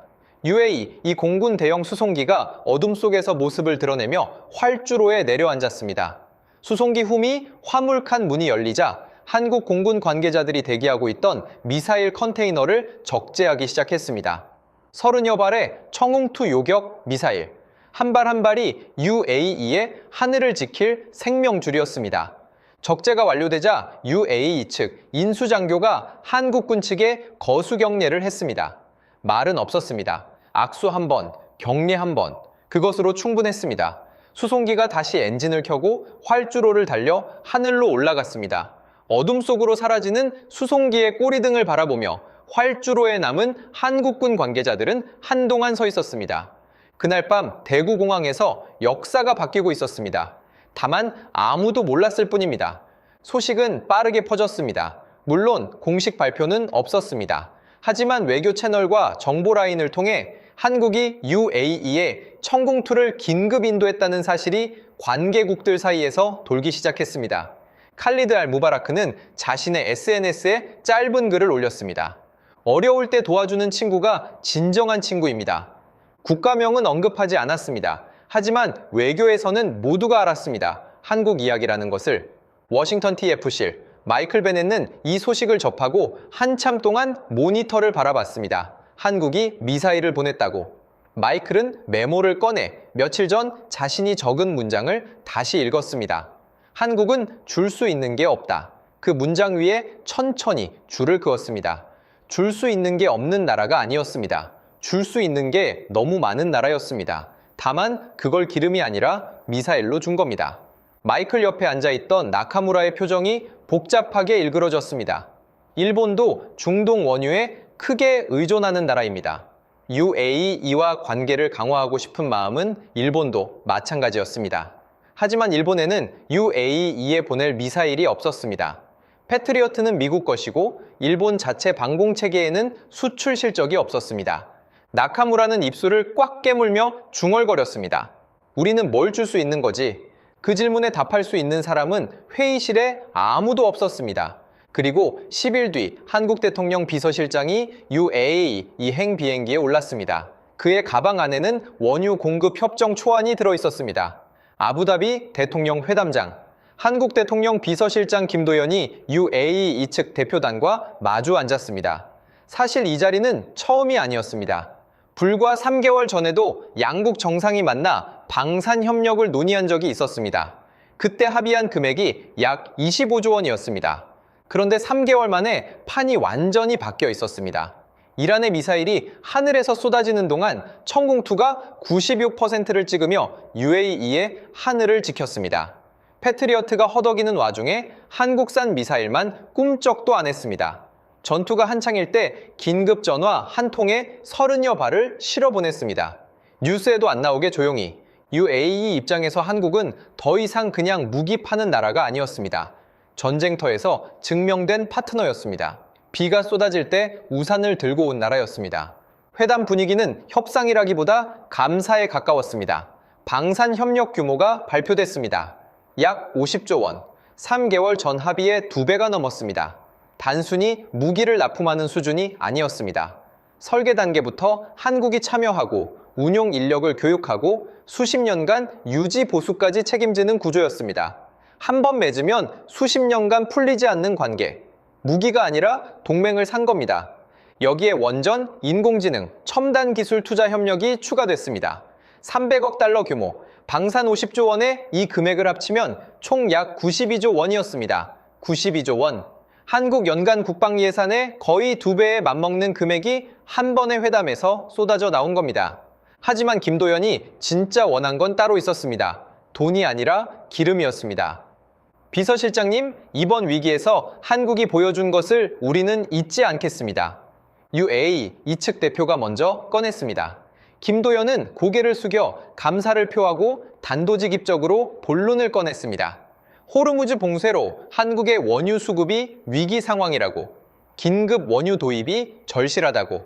UAE 이 공군 대형 수송기가 어둠 속에서 모습을 드러내며 활주로에 내려앉았습니다. 수송기 후 화물칸 문이 열리자 한국 공군 관계자들이 대기하고 있던 미사일 컨테이너를 적재하기 시작했습니다. 30여 발의 청홍투 요격 미사일. 한 발 한 발이 UAE의 하늘을 지킬 생명줄이었습니다. 적재가 완료되자 UAE 측 인수장교가 한국군 측에 거수 격례를 했습니다. 말은 없었습니다. 악수 한 번, 격례 한 번. 그것으로 충분했습니다. 수송기가 다시 엔진을 켜고 활주로를 달려 하늘로 올라갔습니다. 어둠 속으로 사라지는 수송기의 꼬리등을 바라보며 활주로에 남은 한국군 관계자들은 한동안 서 있었습니다. 그날 밤 대구공항에서 역사가 바뀌고 있었습니다. 다만 아무도 몰랐을 뿐입니다. 소식은 빠르게 퍼졌습니다. 물론 공식 발표는 없었습니다. 하지만 외교 채널과 정보 라인을 통해 한국이 UAE에 청홍투를 긴급 인도했다는 사실이 관계국들 사이에서 돌기 시작했습니다. 칼리드 알 무바라크는 자신의 SNS에 짧은 글을 올렸습니다. 어려울 때 도와주는 친구가 진정한 친구입니다. 국가명은 언급하지 않았습니다. 하지만 외교에서는 모두가 알았습니다. 한국 이야기라는 것을. 워싱턴 TF실 마이클 베넷은 이 소식을 접하고 한참 동안 모니터를 바라봤습니다. 한국이 미사일을 보냈다고. 마이클은 메모를 꺼내 며칠 전 자신이 적은 문장을 다시 읽었습니다. 한국은 줄 수 있는 게 없다. 그 문장 위에 천천히 줄을 그었습니다. 줄 수 있는 게 없는 나라가 아니었습니다. 줄 수 있는 게 너무 많은 나라였습니다. 다만 그걸 기름이 아니라 미사일로 준 겁니다. 마이클 옆에 앉아있던 나카무라의 표정이 복잡하게 일그러졌습니다. 일본도 중동 원유에 크게 의존하는 나라입니다. UAE와 관계를 강화하고 싶은 마음은 일본도 마찬가지였습니다. 하지만 일본에는 UAE에 보낼 미사일이 없었습니다. 패트리어트는 미국 것이고 일본 자체 방공체계에는 수출 실적이 없었습니다. 나카무라는 입술을 꽉 깨물며 중얼거렸습니다. 우리는 뭘 줄 수 있는 거지? 그 질문에 답할 수 있는 사람은 회의실에 아무도 없었습니다. 그리고 10일 뒤 한국 대통령 비서실장이 UAE 이행 비행기에 올랐습니다. 그의 가방 안에는 원유 공급 협정 초안이 들어있었습니다. 아부다비 대통령 회담장, 한국 대통령 비서실장 김도연이 UAE 측 대표단과 마주 앉았습니다. 사실 이 자리는 처음이 아니었습니다. 불과 3개월 전에도 양국 정상이 만나 방산 협력을 논의한 적이 있었습니다. 그때 합의한 금액이 약 25조 원이었습니다. 그런데 3개월 만에 판이 완전히 바뀌어 있었습니다. 이란의 미사일이 하늘에서 쏟아지는 동안 천공투가 96%를 찍으며 UAE의 하늘을 지켰습니다. 패트리어트가 허덕이는 와중에 한국산 미사일만 꿈쩍도 안 했습니다. 전투가 한창일 때 긴급 전화 한 통에 30여 발을 실어 보냈습니다. 뉴스에도 안 나오게 조용히. UAE 입장에서 한국은 더 이상 그냥 무기 파는 나라가 아니었습니다. 전쟁터에서 증명된 파트너였습니다. 비가 쏟아질 때 우산을 들고 온 나라였습니다. 회담 분위기는 협상이라기보다 감사에 가까웠습니다. 방산 협력 규모가 발표됐습니다. 약 50조 원, 3개월 전 합의의 2배가 넘었습니다. 단순히 무기를 납품하는 수준이 아니었습니다. 설계 단계부터 한국이 참여하고 운용 인력을 교육하고 수십 년간 유지 보수까지 책임지는 구조였습니다. 한 번 맺으면 수십 년간 풀리지 않는 관계. 무기가 아니라 동맹을 산 겁니다. 여기에 원전, 인공지능, 첨단 기술 투자 협력이 추가됐습니다. 300억 달러 규모, 방산 50조 원에 이 금액을 합치면 총 약 92조 원이었습니다. 92조 원. 한국 연간 국방 예산의 거의 2배에 맞먹는 금액이 한 번의 회담에서 쏟아져 나온 겁니다. 하지만 김도연이 진짜 원한 건 따로 있었습니다. 돈이 아니라 기름이었습니다. 비서실장님, 이번 위기에서 한국이 보여준 것을 우리는 잊지 않겠습니다. UAE 이측 대표가 먼저 꺼냈습니다. 김도연은 고개를 숙여 감사를 표하고 단도직입적으로 본론을 꺼냈습니다. 호르무즈 봉쇄로 한국의 원유 수급이 위기 상황이라고, 긴급 원유 도입이 절실하다고.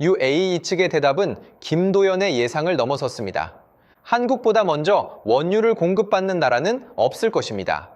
UAE 측의 대답은 김도연의 예상을 넘어섰습니다. 한국보다 먼저 원유를 공급받는 나라는 없을 것입니다.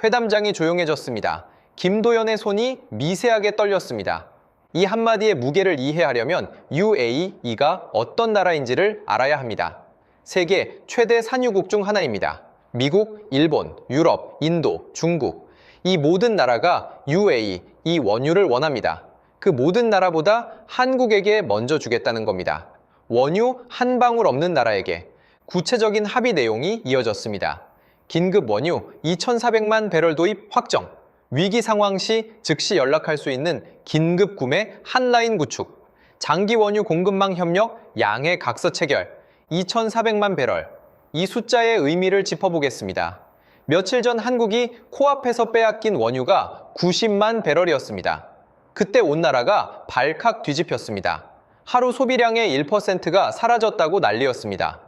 회담장이 조용해졌습니다. 김도연의 손이 미세하게 떨렸습니다. 이 한마디의 무게를 이해하려면 UAE가 어떤 나라인지를 알아야 합니다. 세계 최대 산유국 중 하나입니다. 미국, 일본, 유럽, 인도, 중국. 이 모든 나라가 UAE, 이 원유를 원합니다. 그 모든 나라보다 한국에게 먼저 주겠다는 겁니다. 원유 한 방울 없는 나라에게. 구체적인 합의 내용이 이어졌습니다. 긴급 원유 2,400만 배럴 도입 확정. 위기 상황 시 즉시 연락할 수 있는 긴급 구매 한라인 구축. 장기 원유 공급망 협력 양해 각서 체결. 2,400만 배럴. 이 숫자의 의미를 짚어보겠습니다. 며칠 전 한국이 코앞에서 빼앗긴 원유가 90만 배럴이었습니다. 그때 온 나라가 발칵 뒤집혔습니다. 하루 소비량의 1%가 사라졌다고 난리였습니다.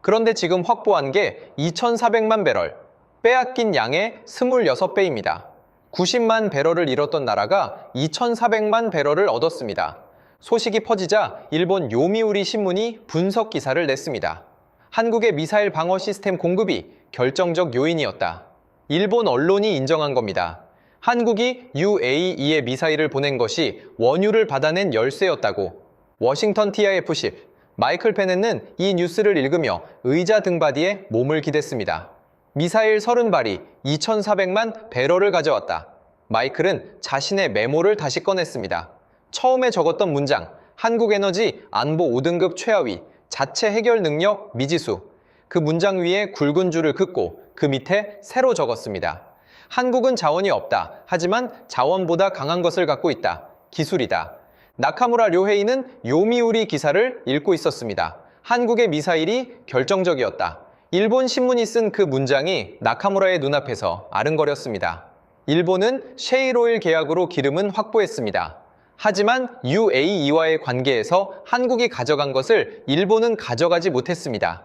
그런데 지금 확보한 게 2,400만 배럴, 빼앗긴 양의 26배입니다. 90만 배럴을 잃었던 나라가 2,400만 배럴을 얻었습니다. 소식이 퍼지자 일본 요미우리 신문이 분석 기사를 냈습니다. 한국의 미사일 방어 시스템 공급이 결정적 요인이었다. 일본 언론이 인정한 겁니다. 한국이 UAE에 미사일을 보낸 것이 원유를 받아낸 열쇠였다고. 워싱턴 TIFC 마이클 페넨은 이 뉴스를 읽으며 의자 등받이에 몸을 기댔습니다. 미사일 30발이 2,400만 배럴을 가져왔다. 마이클은 자신의 메모를 다시 꺼냈습니다. 처음에 적었던 문장, 한국에너지 안보 5등급 최하위, 자체 해결 능력 미지수. 그 문장 위에 굵은 줄을 긋고 그 밑에 새로 적었습니다. 한국은 자원이 없다. 하지만 자원보다 강한 것을 갖고 있다. 기술이다. 나카무라 료헤이는 요미우리 기사를 읽고 있었습니다. 한국의 미사일이 결정적이었다. 일본 신문이 쓴 그 문장이 나카무라의 눈앞에서 아른거렸습니다. 일본은 셰일오일 계약으로 기름은 확보했습니다. 하지만 UAE와의 관계에서 한국이 가져간 것을 일본은 가져가지 못했습니다.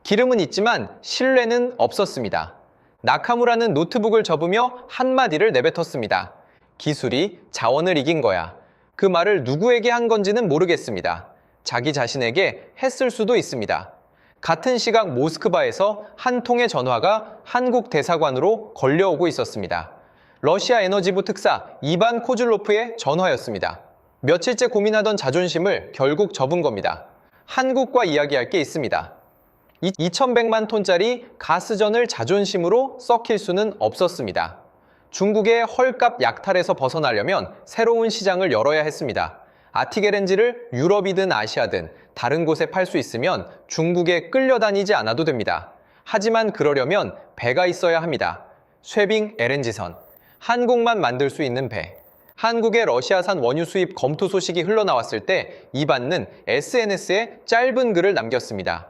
기름은 있지만 신뢰는 없었습니다. 나카무라는 노트북을 접으며 한마디를 내뱉었습니다. 기술이 자원을 이긴 거야. 그 말을 누구에게 한 건지는 모르겠습니다. 자기 자신에게 했을 수도 있습니다. 같은 시각 모스크바에서 한 통의 전화가 한국 대사관으로 걸려오고 있었습니다. 러시아 에너지부 특사 이반 코즐로프의 전화였습니다. 며칠째 고민하던 자존심을 결국 접은 겁니다. 한국과 이야기할 게 있습니다. 2100만 톤짜리 가스전을 자존심으로 썩힐 수는 없었습니다. 중국의 헐값 약탈에서 벗어나려면 새로운 시장을 열어야 했습니다. 아티게렌지를 유럽이든 아시아든 다른 곳에 팔 수 있으면 중국에 끌려다니지 않아도 됩니다. 하지만 그러려면 배가 있어야 합니다. 쉐빙 LNG선. 한국만 만들 수 있는 배. 한국의 러시아산 원유 수입 검토 소식이 흘러나왔을 때 이반은 SNS에 짧은 글을 남겼습니다.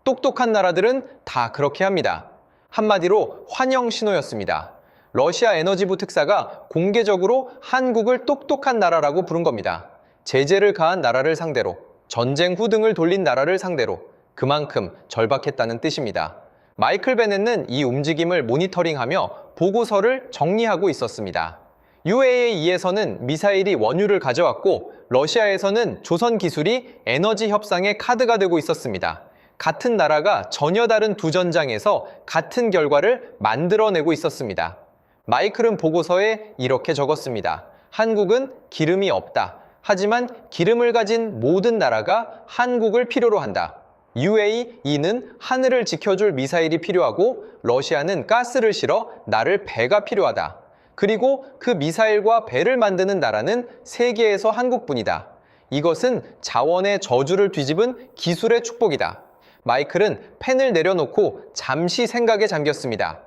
똑똑한 나라들은 다 그렇게 합니다. 한마디로 환영 신호였습니다. 러시아 에너지부 특사가 공개적으로 한국을 똑똑한 나라라고 부른 겁니다. 제재를 가한 나라를 상대로, 전쟁 후 등을 돌린 나라를 상대로 그만큼 절박했다는 뜻입니다. 마이클 베넷은 이 움직임을 모니터링하며 보고서를 정리하고 있었습니다. UAE에서는 미사일이 원유를 가져왔고 러시아에서는 조선 기술이 에너지 협상의 카드가 되고 있었습니다. 같은 나라가 전혀 다른 두 전장에서 같은 결과를 만들어내고 있었습니다. 마이클은 보고서에 이렇게 적었습니다. 한국은 기름이 없다. 하지만 기름을 가진 모든 나라가 한국을 필요로 한다. UAE는 하늘을 지켜줄 미사일이 필요하고 러시아는 가스를 실어 나를 배가 필요하다. 그리고 그 미사일과 배를 만드는 나라는 세계에서 한국뿐이다. 이것은 자원의 저주를 뒤집은 기술의 축복이다. 마이클은 펜을 내려놓고 잠시 생각에 잠겼습니다.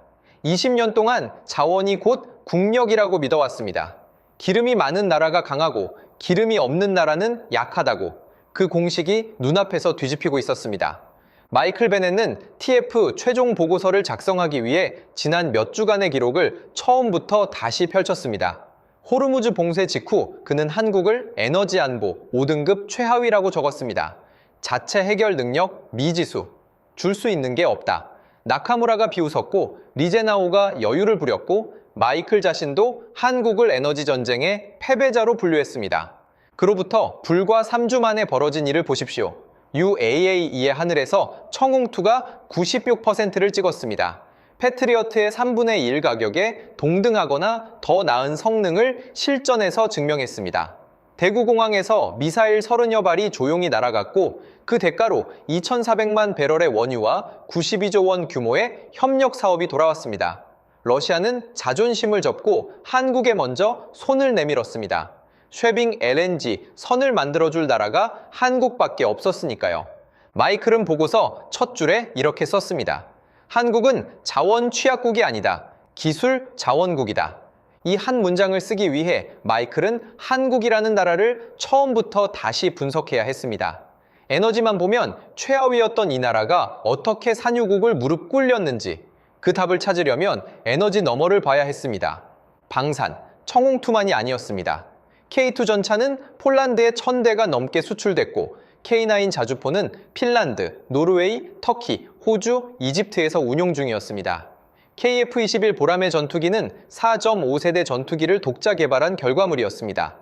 20년 동안 자원이 곧 국력이라고 믿어왔습니다. 기름이 많은 나라가 강하고 기름이 없는 나라는 약하다고 그 공식이 눈앞에서 뒤집히고 있었습니다. 마이클 베넷은 TF 최종 보고서를 작성하기 위해 지난 몇 주간의 기록을 처음부터 다시 펼쳤습니다. 호르무즈 봉쇄 직후 그는 한국을 에너지 안보 5등급 최하위라고 적었습니다. 자체 해결 능력 미지수. 줄 수 있는 게 없다. 나카무라가 비웃었고 리제나오가 여유를 부렸고 마이클 자신도 한국을 에너지 전쟁의 패배자로 분류했습니다. 그로부터 불과 3주 만에 벌어진 일을 보십시오. UAE의 하늘에서 청웅2가 96%를 찍었습니다. 패트리어트의 3분의 1 가격에 동등하거나 더 나은 성능을 실전에서 증명했습니다. 대구공항에서 미사일 30여 발이 조용히 날아갔고 그 대가로 2,400만 배럴의 원유와 92조 원 규모의 협력 사업이 돌아왔습니다. 러시아는 자존심을 접고 한국에 먼저 손을 내밀었습니다. 쉐빙 LNG 선을 만들어줄 나라가 한국밖에 없었으니까요. 마이클은 보고서 첫 줄에 이렇게 썼습니다. 한국은 자원 취약국이 아니다. 기술 자원국이다. 이 한 문장을 쓰기 위해 마이클은 한국이라는 나라를 처음부터 다시 분석해야 했습니다. 에너지만 보면 최하위였던 이 나라가 어떻게 산유국을 무릎 꿇렸는지 그 답을 찾으려면 에너지 너머를 봐야 했습니다. 방산, 청웅2만이 아니었습니다. K2 전차는 폴란드에 1000대가 넘게 수출됐고 K9 자주포는 핀란드, 노르웨이, 터키, 호주, 이집트에서 운용 중이었습니다. KF-21 보라매 전투기는 4.5세대 전투기를 독자 개발한 결과물이었습니다.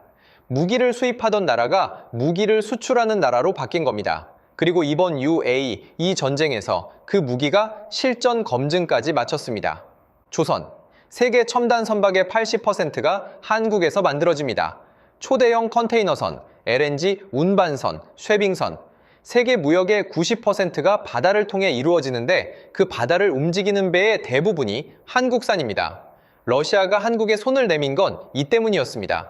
무기를 수입하던 나라가 무기를 수출하는 나라로 바뀐 겁니다. 그리고 이번 UA 이 전쟁에서 그 무기가 실전 검증까지 마쳤습니다. 조선, 세계 첨단 선박의 80%가 한국에서 만들어집니다. 초대형 컨테이너선, LNG 운반선, 쉐빙선, 세계 무역의 90%가 바다를 통해 이루어지는데 그 바다를 움직이는 배의 대부분이 한국산입니다. 러시아가 한국에 손을 내민 건 이 때문이었습니다.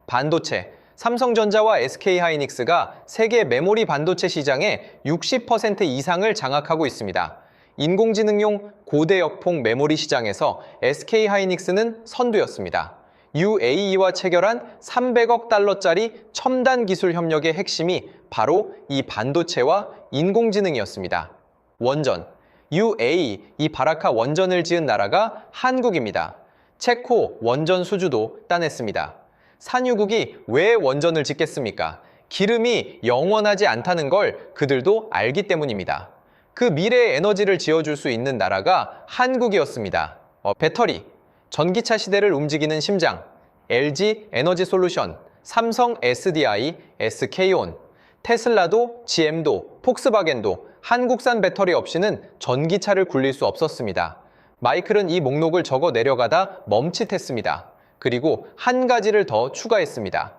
반도체, 삼성전자와 SK하이닉스가 세계 메모리 반도체 시장의 60% 이상을 장악하고 있습니다. 인공지능용 고대역폭 메모리 시장에서 SK하이닉스는 선두였습니다. UAE와 체결한 300억 달러짜리 첨단 기술 협력의 핵심이 바로 이 반도체와 인공지능이었습니다. 원전, UAE, 이 바라카 원전을 지은 나라가 한국입니다. 체코 원전 수주도 따냈습니다. 산유국이 왜 원전을 짓겠습니까? 기름이 영원하지 않다는 걸 그들도 알기 때문입니다. 그 미래의 에너지를 지어줄 수 있는 나라가 한국이었습니다. 배터리, 전기차 시대를 움직이는 심장, LG 에너지 솔루션, 삼성 SDI, SK온, 테슬라도 GM도 폭스바겐도 한국산 배터리 없이는 전기차를 굴릴 수 없었습니다. 마이클은 이 목록을 적어 내려가다 멈칫했습니다. 그리고 한 가지를 더 추가했습니다.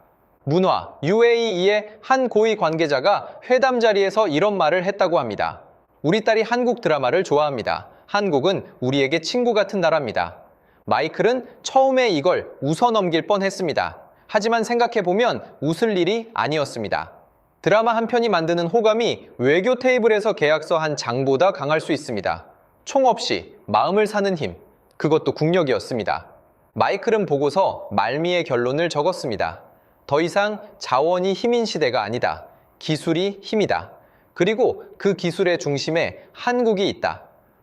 문화, UAE의 한 고위 관계자가 회담 자리에서 이런 말을 했다고 합니다. 우리 딸이 한국 드라마를 좋아합니다. 한국은 우리에게 친구 같은 나라입니다. 마이클은 처음에 이걸 웃어 넘길 뻔했습니다. 하지만 생각해보면 웃을 일이 아니었습니다. 드라마 한 편이 만드는 호감이 외교 테이블에서 계약서 한 장보다 강할 수 있습니다. 총 없이 마음을 사는 힘, 그것도 국력이었습니다. 마이클은 보고서 말미의 결론을 적었습니다. 더 이상 자원이 힘인 시대가 아니다. 기술이 힘이다. 그리고 그 기술의 중심에 한국이 있다.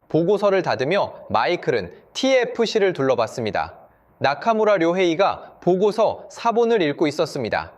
보고서를 닫으며 마이클은 TFC를 둘러봤습니다. 나카무라 료헤이가 보고서 사본을 읽고 있었습니다.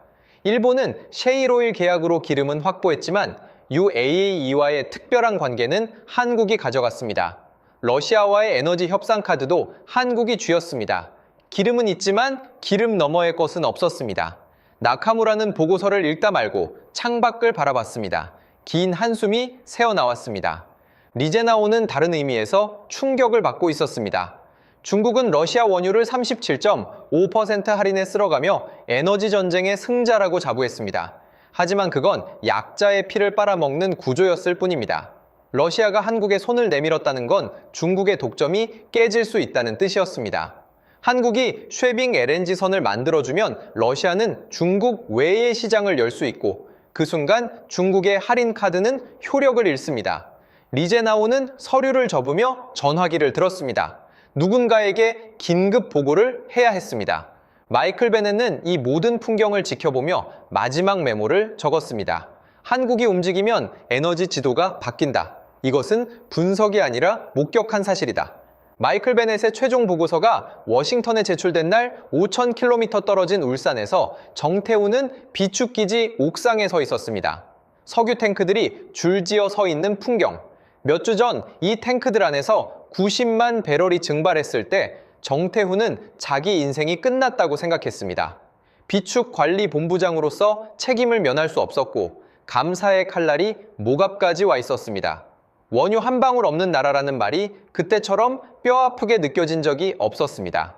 일본은 셰일오일 계약으로 기름은 확보했지만 UAE와의 특별한 관계는 한국이 가져갔습니다. 러시아와의 에너지 협상 카드도 한국이 쥐었습니다. 기름은 있지만 기름 너머의 것은 없었습니다. 나카무라는 보고서를 읽다 말고 창밖을 바라봤습니다. 긴 한숨이 새어나왔습니다. 리제나오는 다른 의미에서 충격을 받고 있었습니다. 중국은 러시아 원유를 37.5% 할인에 쓸어가며 에너지 전쟁의 승자라고 자부했습니다. 하지만 그건 약자의 피를 빨아먹는 구조였을 뿐입니다. 러시아가 한국에 손을 내밀었다는 건 중국의 독점이 깨질 수 있다는 뜻이었습니다. 한국이 쉐빙 LNG선을 만들어주면 러시아는 중국 외의 시장을 열 수 있고 그 순간 중국의 할인 카드는 효력을 잃습니다. 리제나오는 서류를 접으며 전화기를 들었습니다. 누군가에게 긴급 보고를 해야 했습니다. 마이클 베넷은 이 모든 풍경을 지켜보며 마지막 메모를 적었습니다. 한국이 움직이면 에너지 지도가 바뀐다. 이것은 분석이 아니라 목격한 사실이다. 마이클 베넷의 최종 보고서가 워싱턴에 제출된 날 5,000km 떨어진 울산에서 정태우는 비축기지 옥상에 서 있었습니다. 석유 탱크들이 줄지어 서 있는 풍경. 몇 주 전 이 탱크들 안에서 90만 배럴이 증발했을 때 정태우는 자기 인생이 끝났다고 생각했습니다. 비축관리본부장으로서 책임을 면할 수 없었고 감사의 칼날이 목 앞까지 와 있었습니다. 원유 한 방울 없는 나라라는 말이 그때처럼 뼈아프게 느껴진 적이 없었습니다.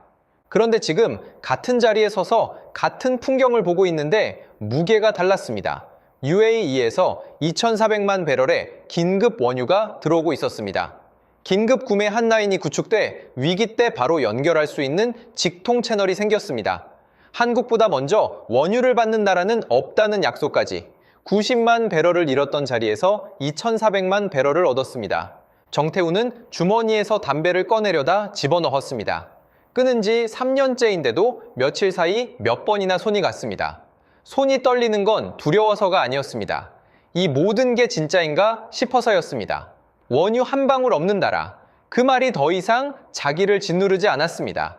그런데 지금 같은 자리에 서서 같은 풍경을 보고 있는데 무게가 달랐습니다. UAE에서 2,400만 배럴의 긴급 원유가 들어오고 있었습니다. 긴급 구매 한라인이 구축돼 위기 때 바로 연결할 수 있는 직통 채널이 생겼습니다. 한국보다 먼저 원유를 받는 나라는 없다는 약속까지 90만 배럴을 잃었던 자리에서 2,400만 배럴을 얻었습니다. 정태우는 주머니에서 담배를 꺼내려다 집어넣었습니다. 끊은 지 3년째인데도 며칠 사이 몇 번이나 손이 갔습니다. 손이 떨리는 건 두려워서가 아니었습니다. 이 모든 게 진짜인가 싶어서였습니다. 원유 한 방울 없는 나라. 그 말이 더 이상 자기를 짓누르지 않았습니다.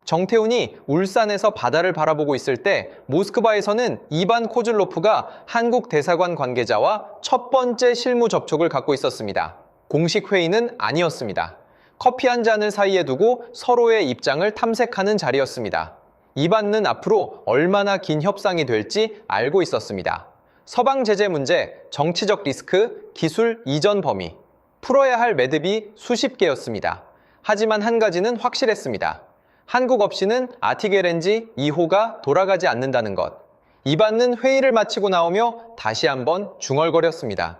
정태훈이 울산에서 바다를 바라보고 있을 때 모스크바에서는 이반 코즐로프가 한국 대사관 관계자와 첫 번째 실무 접촉을 갖고 있었습니다. 공식 회의는 아니었습니다. 커피 한 잔을 사이에 두고 서로의 입장을 탐색하는 자리였습니다. 이반은 앞으로 얼마나 긴 협상이 될지 알고 있었습니다. 서방 제재 문제, 정치적 리스크, 기술 이전 범위. 풀어야 할 매듭이 수십 개였습니다. 하지만 한 가지는 확실했습니다. 한국 없이는 아틱 LNG 2호가 돌아가지 않는다는 것. 이반은 회의를 마치고 나오며 다시 한번 중얼거렸습니다.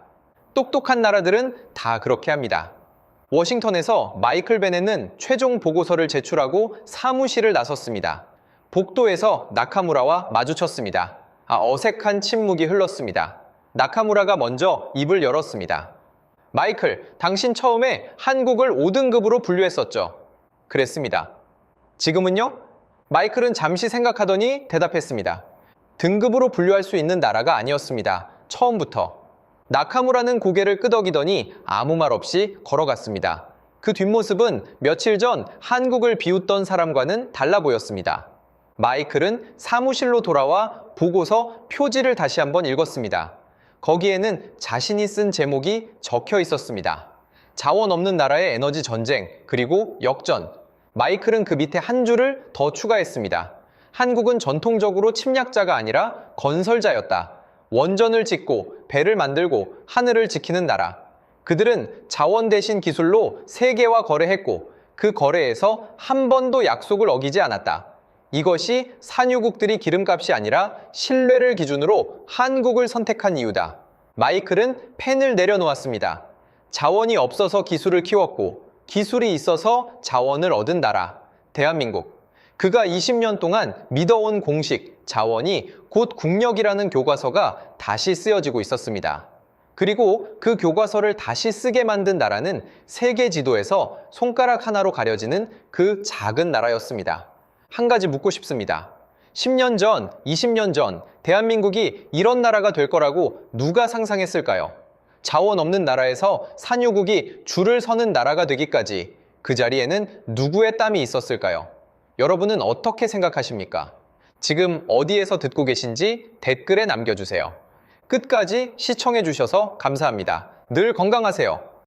똑똑한 나라들은 다 그렇게 합니다. 워싱턴에서 마이클 베넷은 최종 보고서를 제출하고 사무실을 나섰습니다. 복도에서 나카무라와 마주쳤습니다. 어색한 침묵이 흘렀습니다. 나카무라가 먼저 입을 열었습니다. 마이클, 당신 처음에 한국을 5등급으로 분류했었죠. 그랬습니다. 지금은요? 마이클은 잠시 생각하더니 대답했습니다. 등급으로 분류할 수 있는 나라가 아니었습니다. 처음부터. 나카무라는 고개를 끄덕이더니 아무 말 없이 걸어갔습니다. 그 뒷모습은 며칠 전 한국을 비웃던 사람과는 달라 보였습니다. 마이클은 사무실로 돌아와 보고서 표지를 다시 한번 읽었습니다. 거기에는 자신이 쓴 제목이 적혀 있었습니다. 자원 없는 나라의 에너지 전쟁, 그리고 역전. 마이클은 그 밑에 한 줄을 더 추가했습니다. 한국은 전통적으로 침략자가 아니라 건설자였다. 원전을 짓고 배를 만들고 하늘을 지키는 나라. 그들은 자원 대신 기술로 세계와 거래했고 그 거래에서 한 번도 약속을 어기지 않았다. 이것이 산유국들이 기름값이 아니라 신뢰를 기준으로 한국을 선택한 이유다. 마이클은 펜을 내려놓았습니다. 자원이 없어서 기술을 키웠고 기술이 있어서 자원을 얻은 나라, 대한민국. 그가 20년 동안 믿어온 공식, 자원이 곧 국력이라는 교과서가 다시 쓰여지고 있었습니다. 그리고 그 교과서를 다시 쓰게 만든 나라는 세계 지도에서 손가락 하나로 가려지는 그 작은 나라였습니다. 한 가지 묻고 싶습니다. 10년 전, 20년 전 대한민국이 이런 나라가 될 거라고 누가 상상했을까요? 자원 없는 나라에서 산유국이 줄을 서는 나라가 되기까지 그 자리에는 누구의 땀이 있었을까요? 여러분은 어떻게 생각하십니까? 지금 어디에서 듣고 계신지 댓글에 남겨주세요. 끝까지 시청해 주셔서 감사합니다. 늘 건강하세요.